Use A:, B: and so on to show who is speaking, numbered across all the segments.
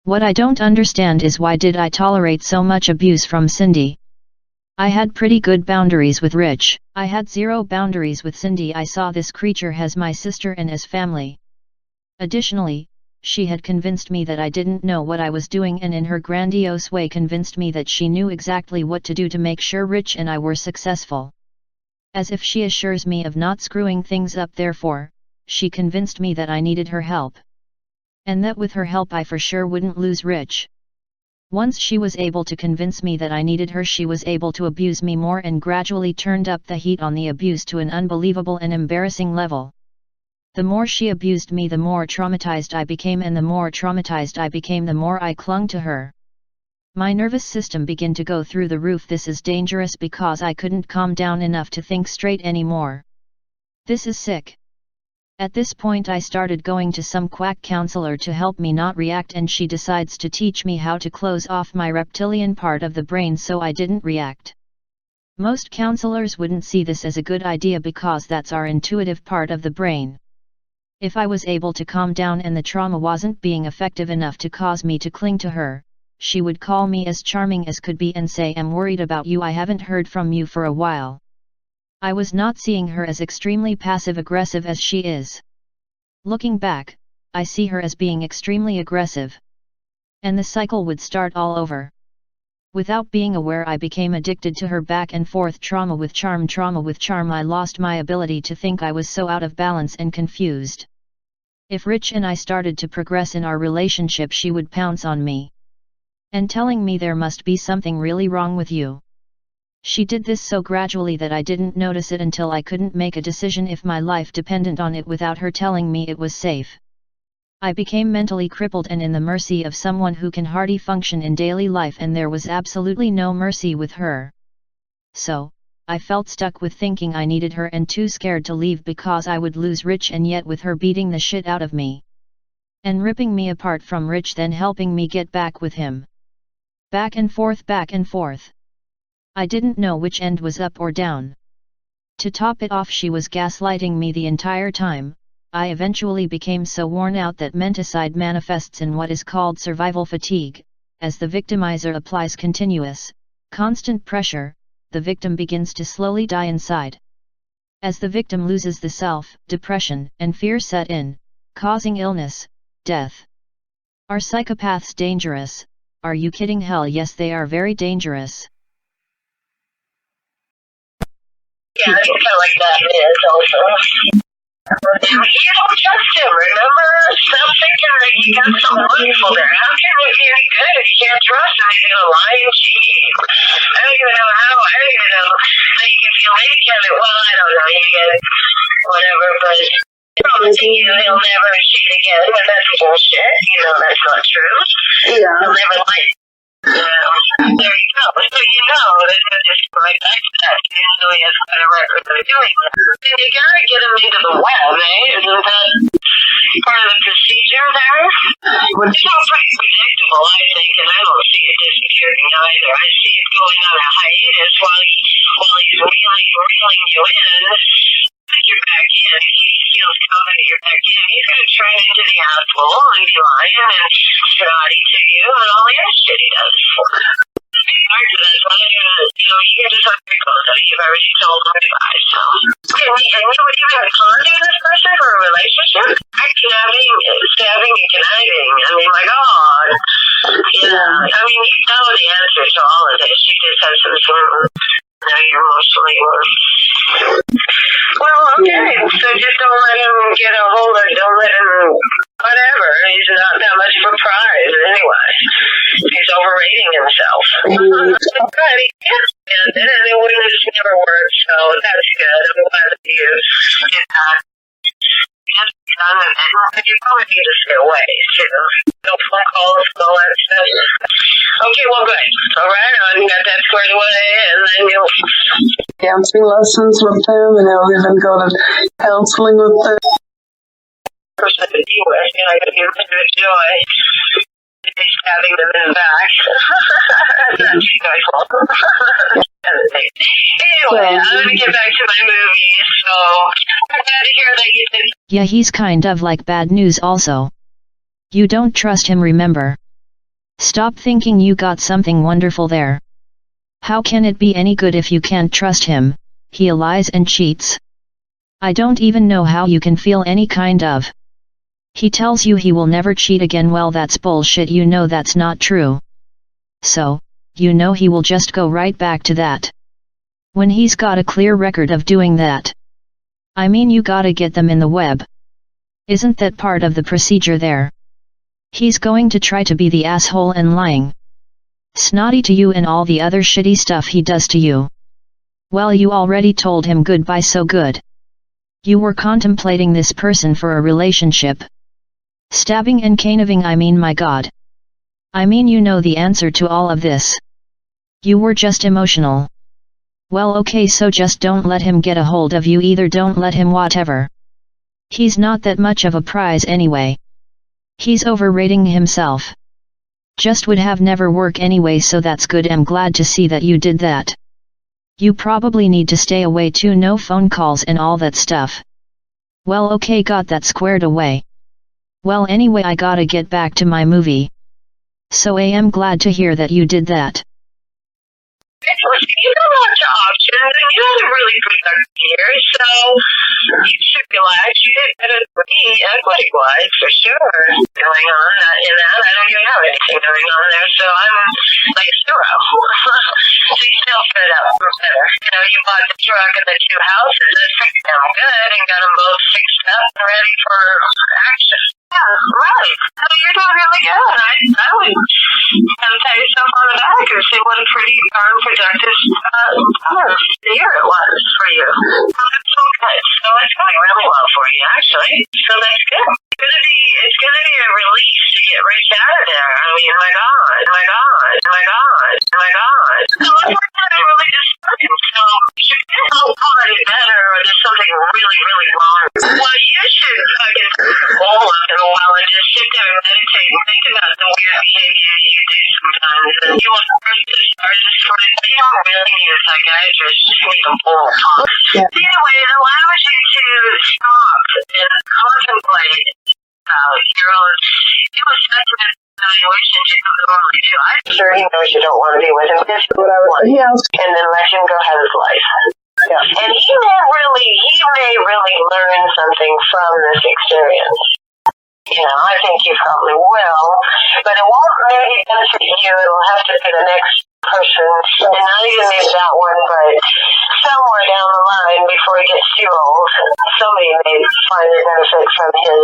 A: What I don't understand is why did I tolerate so much abuse from Cindy? I had pretty good boundaries with Rich. I had zero boundaries with Cindy. I saw this creature as my sister and as family. Additionally, she had convinced me that I didn't know what I was doing, and in her grandiose way convinced me that she knew exactly what to do to make sure Rich and I were successful. As if she assures me of not screwing things up, therefore, she convinced me that I needed her help. And that with her help I for sure wouldn't lose Rich. Once she was able to convince me that I needed her, she was able to abuse me more and gradually turned up the heat on the abuse to an unbelievable and embarrassing level. The more she abused me, the more traumatized I became, and the more traumatized I became, the more I clung to her. My nervous system began to go through the roof. This is dangerous because I couldn't calm down enough to think straight anymore. This is sick. At this point I started going to some quack counselor to help me not react, and she decides to teach me how to close off my reptilian part of the brain so I didn't react. Most counselors wouldn't see this as a good idea because that's our intuitive part of the brain. If I was able to calm down and the trauma wasn't being effective enough to cause me to cling to her, she would call me as charming as could be and say, "I'm worried about you, I haven't heard from you for a while." I was not seeing her as extremely passive-aggressive as she is. Looking back, I see her as being extremely aggressive. And the cycle would start all over. Without being aware, I became addicted to her back and forth trauma with charm, trauma with charm. I lost my ability to think. I was so out of balance and confused. If Rich and I started to progress in our relationship, she would pounce on me and telling me there must be something really wrong with you. She did this so gradually that I didn't notice it until I couldn't make a decision if my life depended on it without her telling me it was safe. I became mentally crippled and in the mercy of someone who can hardly function in daily life, and there was absolutely no mercy with her. So, I felt stuck with thinking I needed her and too scared to leave because I would lose Rich, and yet with her beating the shit out of me and ripping me apart from Rich, then helping me get back with him. Back and forth, back and forth. I didn't know which end was up or down. To top it off, she was gaslighting me the entire time. I eventually became so worn out that menticide manifests in what is called survival fatigue. As the victimizer applies continuous, constant pressure, the victim begins to slowly die inside. As the victim loses the self, depression and fear set in, causing illness, death. Are psychopaths dangerous? Are you kidding? Hell yes, they are very dangerous.
B: Yeah, it's kind of like that is also. You don't trust him, remember? Stop thinking that you got something wonderful there. How can it be any good if you can't trust him? He's gonna lie and cheat. I don't even know how. I don't even know. Like, if you like him, well, I don't know. You get whatever, but promising you he'll never cheat again, and that's bullshit. You know that's not true. Yeah. He'll never lie. There you go. So you know that they're just right back to that. He really has quite a record of doing that. And you gotta get him into the web, eh? Isn't that part of the procedure there? It's all pretty predictable, I think, and I don't see it disappearing either. I see it going on a hiatus while he's reeling you in. Put your back in. If he feels confident you're back in, he's gonna turn into the asshole and be lying and snotty to you and all the other shit he does. Big part of this one, you get to talk very close. You've already told him goodbye, so. And you would even contact this person for a relationship? Stabbing and conniving. I mean, my God. Yeah. I mean, you know the answer to all of this. You just have some sort of, now you're emotionally worse. Well, okay. So just don't let him get a hold of it. Don't let him, whatever. He's not that much of a prize anyway. He's overrating himself. Right. Yeah. And it wouldn't just never work, so that's good. I'm glad that you did that. And you probably need to stay away, too. No phone calls and all that stuff. Okay, well, good. All right, I got that squared away, and then you'll...
C: Dancing lessons with them, and I'll even go to counseling with them.
B: Person to be with, I got to give them the joy. Stabbing them in the back. That's joyful. Anyway, I'm going to get back to my movie, so I'm glad to hear that you did.
A: Yeah, he's kind of like bad news also. You don't trust him, remember? Stop thinking you got something wonderful there. How can it be any good if you can't trust him? He lies and cheats. I don't even know how you can feel any kind of. He tells you he will never cheat again. Well, that's bullshit. You know that's not true. So, you know he will just go right back to that. When he's got a clear record of doing that. I mean, you gotta get them in the web. Isn't that part of the procedure there? He's going to try to be the asshole and lying. Snotty to you and all the other shitty stuff he does to you. Well, you already told him goodbye, so good. You were contemplating this person for a relationship. Stabbing and canaving, I mean, my god. I mean, you know the answer to all of this. You were just emotional. Well, okay, so just don't let him get a hold of you either. Don't let him whatever. He's not that much of a prize anyway. He's overrating himself. Just would have never work anyway, so that's good. I'm glad to see that you did that. You probably need to stay away too, no phone calls and all that stuff. Well, okay, got that squared away. Well, anyway, I gotta get back to my movie. So I am glad to hear that you did that.
B: You got lots of options, and you had a really productive year, so you should relax. You did better than me, equity-wise, for sure, going on in that. I don't even have anything going on there, so I'm like zero. So you still fit up better. You know, you bought the truck and the two houses. That's pretty damn good, and got them both fixed up and ready for action. Yeah, right. No, you're doing really good. I would pat yourself on the back and say what a pretty darn productive year it was for you. That's so good. So it's going really well for you, actually. So that's good. It's gonna be a relief to get right out of there. I mean, my God. So it's not really disturbing. So you can help find it better, or there's something really, really wrong. Well, you should fucking roll up in a while and just sit there and meditate and think about the weird behavior you do sometimes. And you want to start this for it. You don't really need a psychiatrist. You just need a bull. Anyway, it allows you to stop and contemplate your own. It was such a evaluation you don't normally do. I'm sure he knows you don't want to be with him. Just what I want. And then let him go have his life. Yeah. And he may really learn something from this experience. You know, I think you probably will, but it won't maybe benefit you. It'll have to be the next person, and not even maybe that one, but somewhere down the line before he gets too old, somebody may find a benefit from his,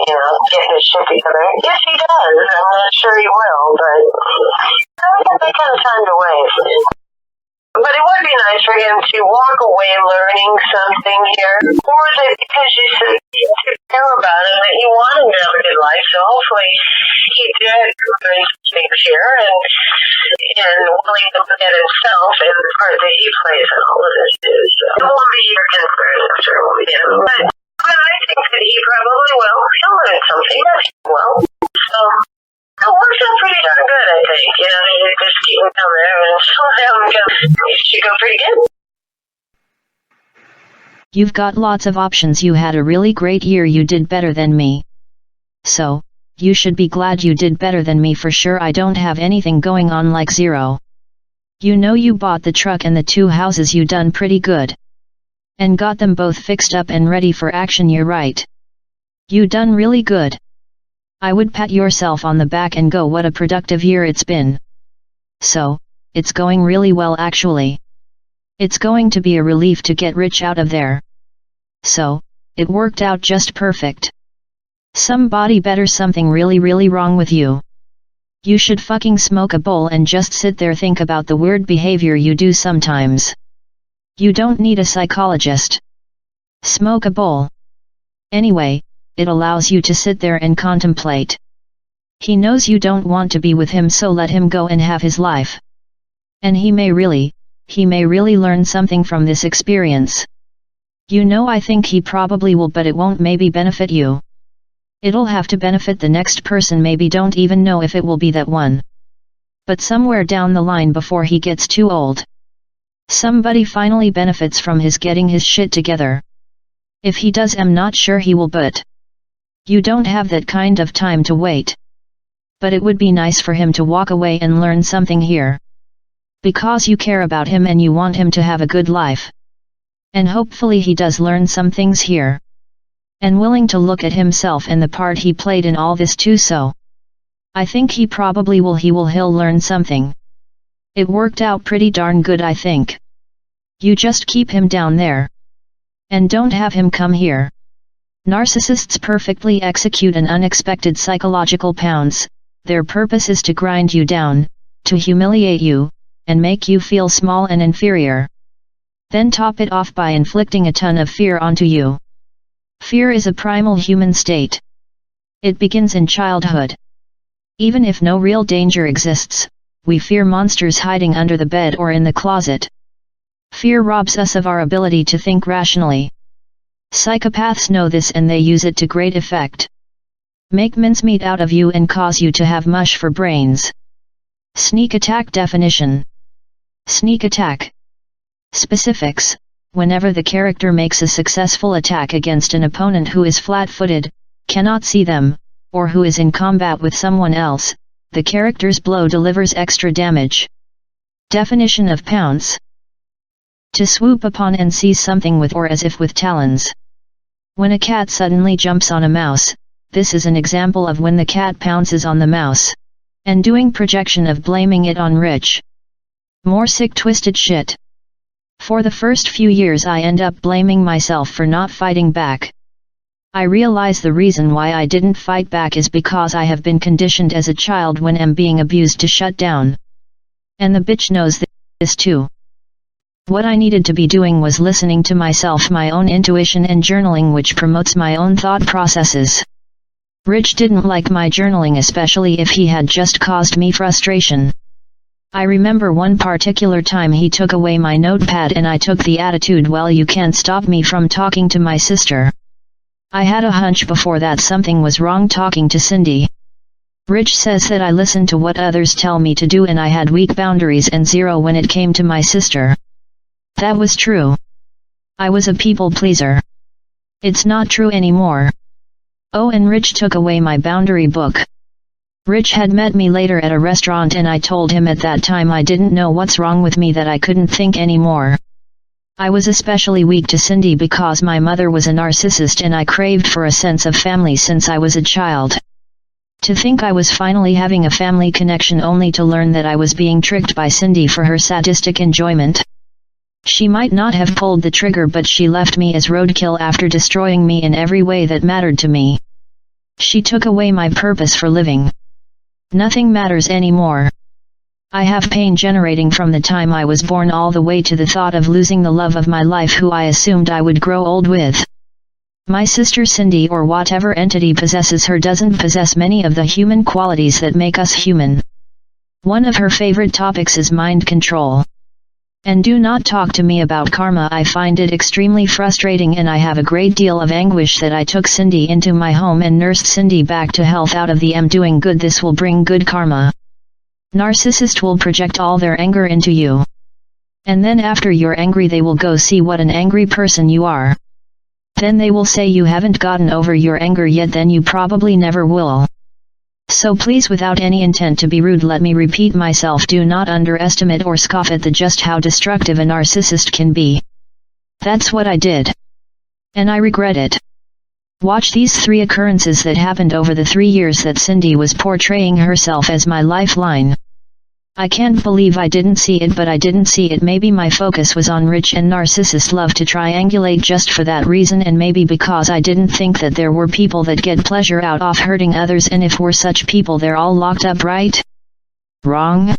B: you know, getting his shit together. Yes, he does. I'm not sure he will, but I don't think kind of time to waste. But it would be nice for him to walk away learning something here, or that because you said you care about him, that you want him to have a good life, so hopefully he did learn some things here, and willing to look at himself and the part that he plays in all of this too. So it won't be your concern, I'm sure it won't be him. But I think that he probably will. He'll learn something, I think he will. So it works out pretty darn good, I think. You know, you just keep him down there and have him go. It should go pretty good.
A: You've got lots of options. You had a really great year. You did better than me. So, you should be glad you did better than me for sure. I don't have anything going on like zero. You know, you bought the truck and the two houses. You done pretty good. And got them both fixed up and ready for action. You're right. You done really good. I would pat yourself on the back and go, what a productive year it's been. So, it's going really well actually. It's going to be a relief to get rich out of there. So, it worked out just perfect. Somebody better something really wrong with you. You should fucking smoke a bowl and just sit there, think about the weird behavior you do sometimes. You don't need a psychologist. Smoke a bowl. Anyway, it allows you to sit there and contemplate. He knows you don't want to be with him, so let him go and have his life. And he may really learn something from this experience. You know, I think he probably will, but it won't maybe benefit you. It'll have to benefit the next person, maybe don't even know if it will be that one. But somewhere down the line before he gets too old. Somebody finally benefits from his getting his shit together. If he does, I'm not sure he will, but you don't have that kind of time to wait. but it would be nice for him to walk away and learn something here. Because you care about him and you want him to have a good life. And hopefully he does learn some things here. And willing to look at himself and the part he played in all this too, so I think he probably will. He'll learn something. It worked out pretty darn good, I think. You just keep him down there. And don't have him come here. Narcissists perfectly execute an unexpected psychological pounce. Their purpose is to grind you down, to humiliate you, and make you feel small and inferior. Then top it off by inflicting a ton of fear onto you. Fear is a primal human state. It begins in childhood. Even if no real danger exists, we fear monsters hiding under the bed or in the closet. Fear robs us of our ability to think rationally. Psychopaths know this and they use it to great effect. Make mincemeat out of you and cause you to have mush for brains. Sneak attack definition. Sneak attack. Specifics. Whenever the character makes a successful attack against an opponent who is flat-footed, cannot see them, or who is in combat with someone else, the character's blow delivers extra damage. Definition of pounce. To swoop upon and seize something with or as if with talons. When a cat suddenly jumps on a mouse, this is an example of when the cat pounces on the mouse. And doing projection of blaming it on Rich. More sick twisted shit. For the first few years I end up blaming myself for not fighting back. I realize the reason why I didn't fight back is because I have been conditioned as a child when I'm being abused to shut down. And the bitch knows this too. What I needed to be doing was listening to myself, my own intuition, and journaling, which promotes my own thought processes. Rich didn't like my journaling, especially if he had just caused me frustration. I remember one particular time he took away my notepad and I took the attitude, well, you can't stop me from talking to my sister. I had a hunch before that something was wrong talking to Cindy. Rich says that I listen to what others tell me to do and I had weak boundaries and zero when it came to my sister. That was true. I was a people pleaser. It's not true anymore. Oh, and Rich took away my boundary book. Rich had met me later at a restaurant and I told him at that time I didn't know what's wrong with me, that I couldn't think anymore. I was especially weak to Cindy because my mother was a narcissist and I craved for a sense of family since I was a child. To think I was finally having a family connection only to learn that I was being tricked by Cindy for her sadistic enjoyment. She might not have pulled the trigger, but she left me as roadkill after destroying me in every way that mattered to me. She took away my purpose for living. Nothing matters anymore. I have pain generating from the time I was born all the way to the thought of losing the love of my life who I assumed I would grow old with. My sister Cindy, or whatever entity possesses her, doesn't possess many of the human qualities that make us human. One of her favorite topics is mind control. And do not talk to me about karma. I find it extremely frustrating and I have a great deal of anguish that I took Cindy into my home and nursed Cindy back to health out of the I'm doing good, this will bring good karma. Narcissist will project all their anger into you. And then after you're angry they will go see what an angry person you are. Then they will say you haven't gotten over your anger yet, then you probably never will. So please, without any intent to be rude, let me repeat myself, do not underestimate or scoff at just how destructive a narcissist can be. That's what I did. And I regret it. Watch these 3 occurrences that happened over the 3 years that Cindy was portraying herself as my lifeline. I can't believe I didn't see it, but I didn't see it. Maybe my focus was on Rich and narcissist love to triangulate just for that reason, and maybe because I didn't think that there were people that get pleasure out of hurting others, and if we're such people they're all locked up, right? Wrong.